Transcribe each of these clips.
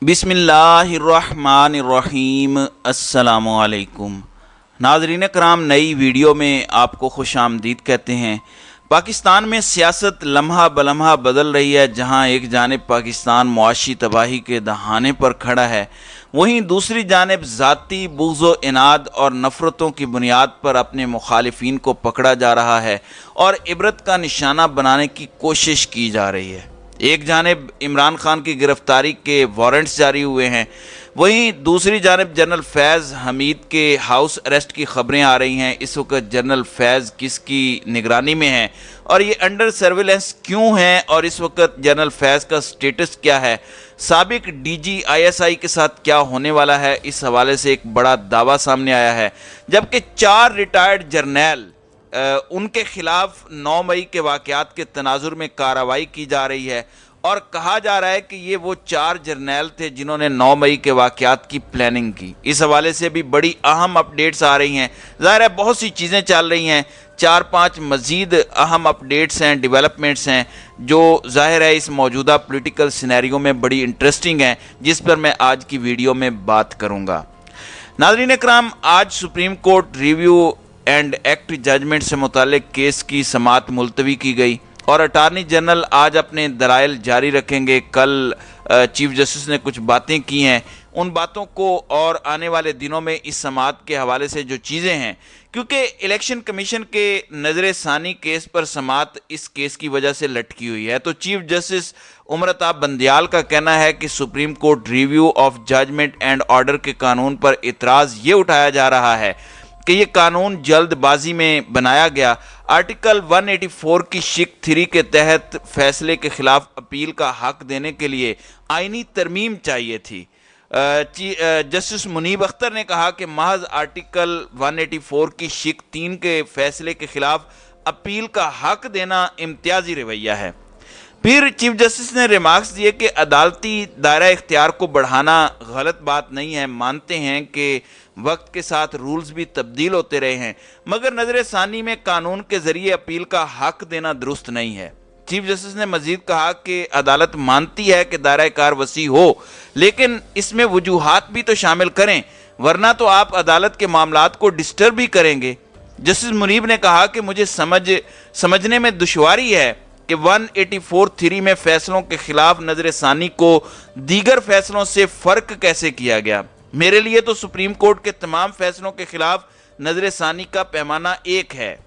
बिस्मिल्लाहिर्रहमानिर्रहीम। अस्सलामुअलैकुम। नाज़रीन कराम, नई वीडियो में आपको खुश आमदीद कहते हैं। पाकिस्तान में सियासत लम्हा बलम्हा बदल रही है। जहां एक जानिब पाकिस्तान मुआशी तबाही के दहाने पर खड़ा है, वहीं दूसरी जानिब ज़ाती बुग़्ज़ इनाद और नफ़रतों की बुनियाद पर अपने मुखालिफिन को पकड़ा जा रहा है और इबरत का निशाना बनाने की कोशिश की जा रही है। एक जानिब इमरान खान की गिरफ्तारी के वारंट्स जारी हुए हैं, वहीं दूसरी जानिब जनरल फैज़ हमीद के हाउस अरेस्ट की खबरें आ रही हैं। इस वक्त जनरल फैज़ किसकी निगरानी में हैं और ये अंडर सर्विलेंस क्यों हैं, और इस वक्त जनरल फैज़ का स्टेटस क्या है, साबिक डीजी आईएसआई के साथ क्या होने वाला है, इस हवाले से एक बड़ा दावा सामने आया है। जबकि 4 रिटायर्ड जर्नैल उनके खिलाफ 9 मई के वाक़यात के तनाजुर में कार्रवाई की जा रही है और कहा जा रहा है कि ये वो 4 जर्नैल थे जिन्होंने 9 मई के वाक़यात की प्लानिंग की। इस हवाले से भी बड़ी अहम अपडेट्स आ रही हैं। ज़ाहिर है बहुत सी चीज़ें चल रही हैं, 4-5 मज़ीद अहम अपडेट्स हैं, डेवलपमेंट्स हैं जो ज़ाहिर है इस मौजूदा पॉलिटिकल सिनेरियो में बड़ी इंटरेस्टिंग हैं, जिस पर मैं आज की वीडियो में बात करूँगा। नाज़रीन इकराम, आज supreme court review and act judgment से मुतालिक केस की समाअत मुलतवी की गई और अटार्नी जनरल आज अपने दलाइल जारी रखेंगे। कल चीफ जस्टिस ने कुछ बातें की हैं, उन बातों को और आने वाले दिनों में इस समाअत के हवाले से जो चीज़ें हैं, क्योंकि इलेक्शन कमीशन के नज़र सानी केस पर समाअत इस केस की वजह से लटकी हुई है। तो चीफ जस्टिस उमरताब बंदियाल का कहना है कि supreme court review of judgment and order के कानून पर इतराज़ ये उठाया जा रहा है कि ये कानून जल्दबाजी में बनाया गया। आर्टिकल 184 की शिक 3 के तहत फैसले के खिलाफ अपील का हक देने के लिए आईनी तरमीम चाहिए थी। जस्टिस मुनीब अख्तर ने कहा कि महज आर्टिकल 184 की शिक 3 के फैसले के खिलाफ अपील का हक देना इम्तियाजी रवैया है। फिर चीफ जस्टिस ने रिमार्क्स दिए कि अदालती दायरा इख्तियार को बढ़ाना गलत बात नहीं है। मानते हैं कि वक्त के साथ रूल्स भी तब्दील होते रहे हैं, मगर नजर सानी में कानून के जरिए अपील का हक देना दुरुस्त नहीं है। चीफ जस्टिस ने मजीद कहा कि अदालत मानती है कि दायरा कार वसी हो, लेकिन इसमें वजूहात भी तो शामिल करें, वरना तो आप अदालत के मामलात को डिस्टर्ब भी करेंगे। जस्टिस मुनीब ने कहा कि मुझे समझने में दुश्वारी है कि 184(3) में फैसलों के खिलाफ नजर सानी को दीगर फैसलों से फर्क कैसे किया गया। मेरे लिए तो सुप्रीम कोर्ट के तमाम फैसलों के खिलाफ नजर सानी का पैमाना एक है।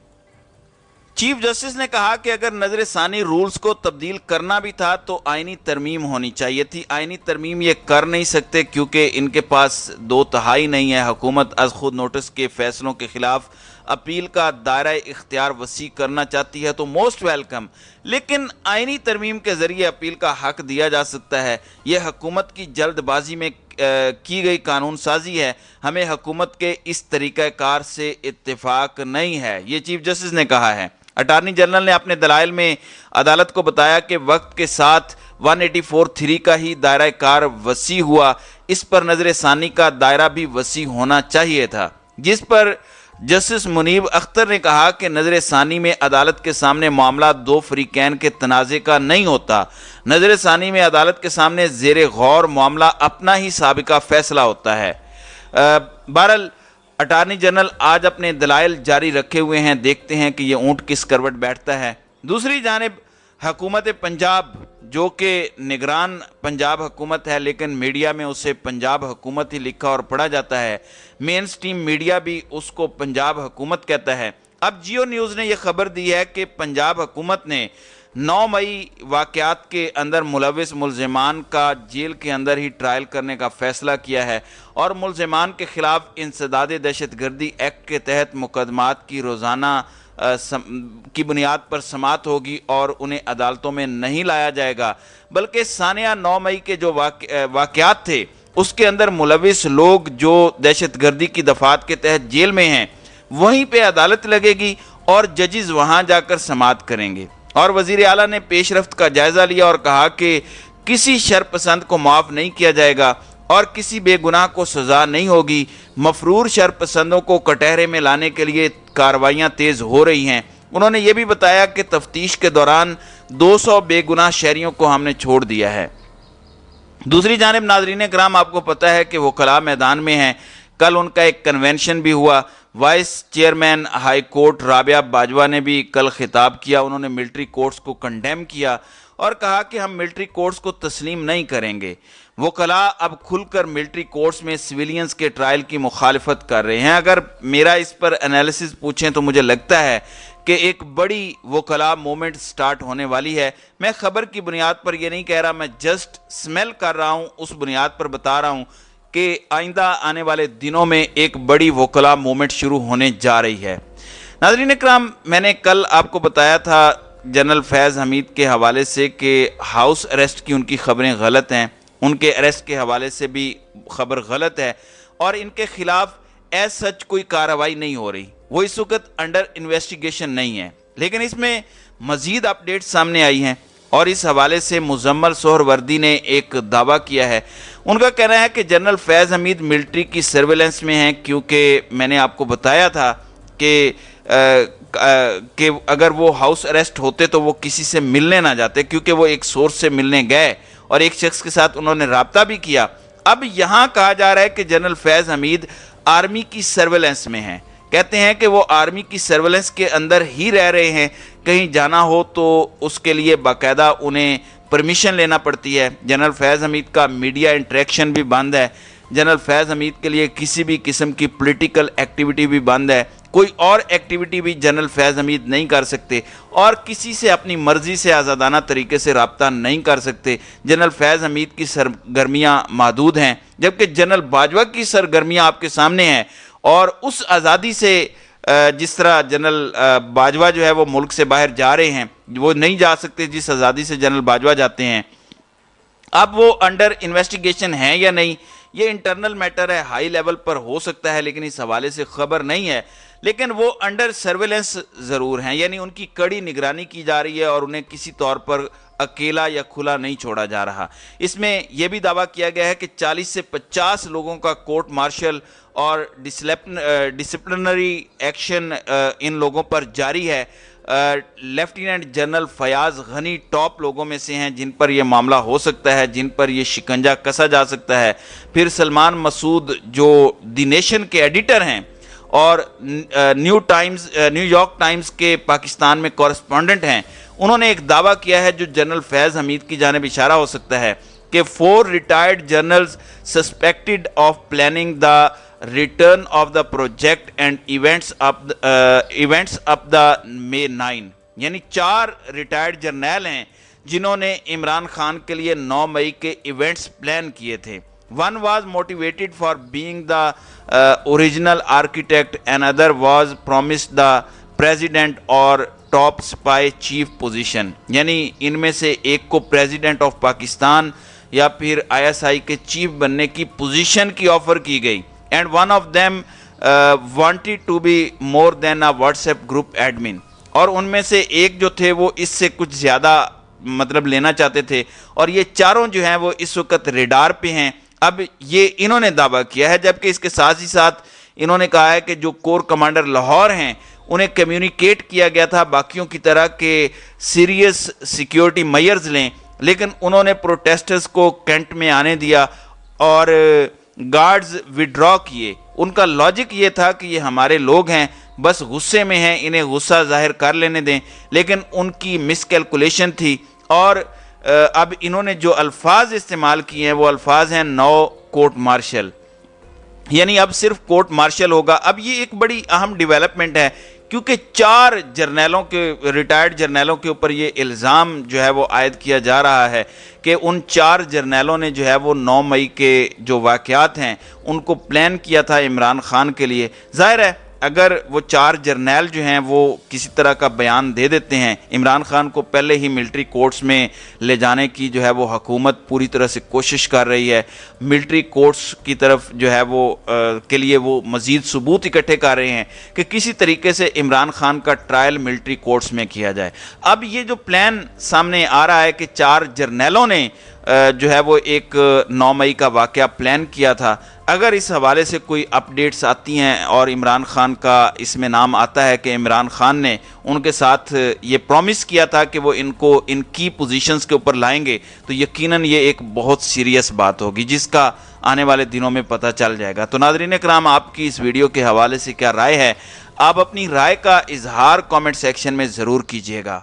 चीफ जस्टिस ने कहा कि अगर नजर सानी रूल्स को तब्दील करना भी था तो आईनी तरमीम होनी चाहिए थी। आईनी तरमीम ये कर नहीं सकते क्योंकि इनके पास 2/3 नहीं है। हुकूमत अज खुद नोटिस के फैसलों के खिलाफ अपील का दायरा इख्तियार वसी करना चाहती है तो मोस्ट वेलकम, लेकिन आईनी तरमीम के ज़रिए अपील का हक दिया जा सकता है। यह हुकूमत की जल्दबाजी में की गई कानून साजी है। हमें हुकूमत के इस तरीक़ाकार से इत्तेफाक नहीं है, ये चीफ जस्टिस ने कहा है। अटार्नी जनरल ने अपने दलाइल में अदालत को बताया कि वक्त के साथ 184(3) का ही दायरा कार वसी हुआ, इस पर नजर सानी का दायरा भी वसी होना चाहिए था। जिस पर जस्टिस मुनीब अख्तर ने कहा कि नजर सानी में अदालत के सामने मामला 2 फरीकैन के तनाज़े का नहीं होता। नजर सानी में अदालत के सामने ज़ेरे गौर मामला अपना ही साबिका फैसला होता है। बहरहाल अटार्नी जनरल आज अपने दलाइल जारी रखे हुए हैं, देखते हैं कि ये ऊँट किस करवट बैठता है। दूसरी जानिब हुकूमत पंजाब, जो कि निगरान पंजाब हुकूमत है, लेकिन मीडिया में उसे पंजाब हुकूमत ही लिखा और पढ़ा जाता है। मेन स्ट्रीम मीडिया भी उसको पंजाब हुकूमत कहता है। अब जियो न्यूज़ ने यह खबर दी है कि पंजाब हुकूमत ने 9 मई वाक़यात के अंदर मुलविस मुलज़िमान का जेल के अंदर ही ट्रायल करने का फ़ैसला किया है और मुलज़िमान के ख़िलाफ़ इंसदाद दहशतगर्दी एक्ट के तहत मुकदमात की रोज़ाना की बुनियाद पर समाअत होगी और उन्हें अदालतों में नहीं लाया जाएगा, बल्कि सानिया 9 मई के जो वाक़यात थे उसके अंदर मुलविस लोग जो दहशतगर्दी की दफ़ात के तहत जेल में हैं वहीं पे अदालत लगेगी और जजेस वहाँ जाकर समाअत करेंगे। और वज़ीर आला ने पेशरफ्त का जायज़ा लिया और कहा कि किसी शरपसंद को माफ़ नहीं किया जाएगा और किसी बेगुनाह को सज़ा नहीं होगी। मफरूर शरपसंदों को कटहरे में लाने के लिए कार्रवाइयाँ तेज़ हो रही हैं। उन्होंने ये भी बताया कि तफ्तीश के दौरान 200 बेगुनाह शहरियों को हमने छोड़ दिया है। दूसरी जानिब नाज़रीन कराम, आपको पता है कि वकला मैदान में हैं। कल उनका एक कन्वेंशन भी हुआ। Vice chairman high court Rabia Bajwa ने भी कल खिताब किया। उन्होंने मिलिट्री कोर्ट्स को कंडेम किया और कहा कि हम मिलिट्री कोर्ट्स को तस्लीम नहीं करेंगे। वकला अब खुलकर मिलिट्री कोर्ट्स में सिविलियंस के ट्रायल की मुखालिफत कर रहे हैं। अगर मेरा इस पर एनालिसिस पूछें तो मुझे लगता है कि एक बड़ी वकला मोमेंट स्टार्ट होने वाली है। मैं खबर की बुनियाद पर ये नहीं कह रहा, मैं जस्ट स्मेल कर रहा हूँ, उस बुनियाद पर बता रहा हूँ कि आइंदा आने वाले दिनों में एक बड़ी वकला मोमेंट शुरू होने जा रही है। नाज़रीन इकराम, मैंने कल आपको बताया था जनरल फैज़ हमीद के हवाले से कि हाउस अरेस्ट की उनकी खबरें गलत हैं, उनके अरेस्ट के हवाले से भी खबर गलत है और इनके खिलाफ एज सच कोई कार्रवाई नहीं हो रही। वो इस वक्त अंडर इन्वेस्टिगेशन नहीं है। लेकिन इसमें मज़ीद अपडेट सामने आई हैं और इस हवाले से मुजम्मल सोहरवर्दी ने एक दावा किया है। उनका कहना है कि जनरल फैज़ हमीद मिलिट्री की सर्वेलेंस में हैं, क्योंकि मैंने आपको बताया था कि अगर वो हाउस अरेस्ट होते तो वो किसी से मिलने ना जाते, क्योंकि वो एक सोर्स से मिलने गए और एक शख्स के साथ उन्होंने राब्ता भी किया। अब यहाँ कहा जा रहा है कि जनरल फैज़ हमीद आर्मी की सर्वेलेंस में हैं। कहते हैं कि वो आर्मी की सर्वेलेंस के अंदर ही रह रहे हैं। कहीं जाना हो तो उसके लिए बाकायदा उन्हें परमिशन लेना पड़ती है। जनरल फैज़ हमीद का मीडिया इंटरेक्शन भी बंद है। जनरल फैज़ हमीद के लिए किसी भी किस्म की पॉलिटिकल एक्टिविटी भी बंद है। कोई और एक्टिविटी भी जनरल फैज़ हमीद नहीं कर सकते और किसी से अपनी मर्ज़ी से आज़ादाना तरीके से रब्ता नहीं कर सकते। जनरल फैज़ हमीद की सरगर्मियाँ महदूद हैं, जबकि जनरल बाजवा की सरगर्मियाँ आपके सामने हैं। और उस आज़ादी से जिस तरह जनरल बाजवा जो है वो मुल्क से बाहर जा रहे हैं, वो नहीं जा सकते जिस आज़ादी से जनरल बाजवा जाते हैं। अब वो अंडर इन्वेस्टिगेशन है या नहीं, ये इंटरनल मैटर है, हाई लेवल पर हो सकता है, लेकिन इस हवाले से खबर नहीं है। लेकिन वो अंडर सर्वेलेंस ज़रूर हैं, यानी उनकी कड़ी निगरानी की जा रही है और उन्हें किसी तौर पर अकेला या खुला नहीं छोड़ा जा रहा। इसमें यह भी दावा किया गया है कि 40 से 50 लोगों का कोर्ट मार्शल और डिसिप्लिनरी एक्शन इन लोगों पर जारी है। Lieutenant general Fayyaz Ghani top लोगों में से हैं जिन पर यह मामला हो सकता है, जिन पर यह शिकंजा कसा जा सकता है। फिर सलमान मसूद जो द नेशन के एडिटर हैं और न्यूयॉर्क टाइम्स के पाकिस्तान में कॉरेस्पॉन्डेंट हैं, उन्होंने एक दावा किया है जो जनरल फैज़ हमीद की जानिब इशारा हो सकता है कि 4 retired generals suspected of planning the return of the project and events up the May 9, यानी 4 रिटायर्ड जर्नैल हैं जिन्होंने इमरान खान के लिए 9 मई के इवेंट्स प्लान किए थे। One was motivated for being the original architect, another was promised the president or top spy chief position, यानी इनमें से एक को प्रेसिडेंट ऑफ पाकिस्तान या फिर ISI के चीफ बनने की पोजीशन की ऑफर की गई। And one of them wanted to be more than a WhatsApp group admin, और उनमें से एक जो थे वो इससे कुछ ज़्यादा मतलब लेना चाहते थे। और ये चारों जो हैं वो इस वक्त रेडार पे हैं। अब ये इन्होंने दावा किया है, जबकि इसके साथ ही साथ इन्होंने कहा है कि जो कोर कमांडर लाहौर हैं उन्हें कम्युनिकेट किया गया था बाकियों की तरह के सीरियस सिक्योरिटी मेजर्स लें, लेकिन उन्होंने प्रोटेस्टर्स को कैंट में आने दिया और गार्ड्स विड्रॉ किए। उनका लॉजिक ये था कि ये हमारे लोग हैं, बस गुस्से में हैं, इन्हें गुस्सा जाहिर कर लेने दें, लेकिन उनकी मिसकैलकुलेशन थी। और अब इन्होंने जो अल्फाज इस्तेमाल किए हैं वो अल्फाज हैं नो कोर्ट मार्शल, यानी अब सिर्फ कोर्ट मार्शल होगा। अब ये एक बड़ी अहम डेवलपमेंट है क्योंकि 4 जर्नैलों के रिटायर्ड जर्नैलों के ऊपर ये इल्ज़ाम जो है वो आयद किया जा रहा है कि उन 4 जर्नैलों ने जो है वो 9 मई के जो वाक़यात हैं उनको प्लान किया था इमरान खान के लिए। ज़ाहिर है अगर वो 4 जर्नैल जो हैं वो किसी तरह का बयान दे देते हैं, इमरान खान को पहले ही मिलिट्री कोर्ट्स में ले जाने की जो है वो हुकूमत पूरी तरह से कोशिश कर रही है। मिलिट्री कोर्ट्स की तरफ जो है वो के लिए वो मज़ीद सबूत इकट्ठे कर रहे हैं कि किसी तरीके से इमरान खान का ट्रायल मिलिट्री कोर्ट्स में किया जाए। अब ये जो प्लान सामने आ रहा है कि 4 जर्नैलों ने جو ہے وہ ایک 9 مئی کا واقعہ پلان کیا تھا، اگر اس حوالے سے کوئی اپڈیٹس آتی ہیں اور عمران خان کا اس میں نام آتا ہے کہ عمران خان نے ان کے ساتھ یہ پرومس کیا تھا کہ وہ ان کو ان کی پوزیشنز کے اوپر لائیں گے، تو یقیناً یہ ایک بہت سیریس بات ہوگی جس کا آنے والے دنوں میں پتہ چل جائے گا۔ تو ناظرین کرام، آپ کی اس ویڈیو کے حوالے سے کیا رائے ہے؟ آپ اپنی رائے کا اظہار کامنٹ سیکشن میں ضرور کیجیے گا۔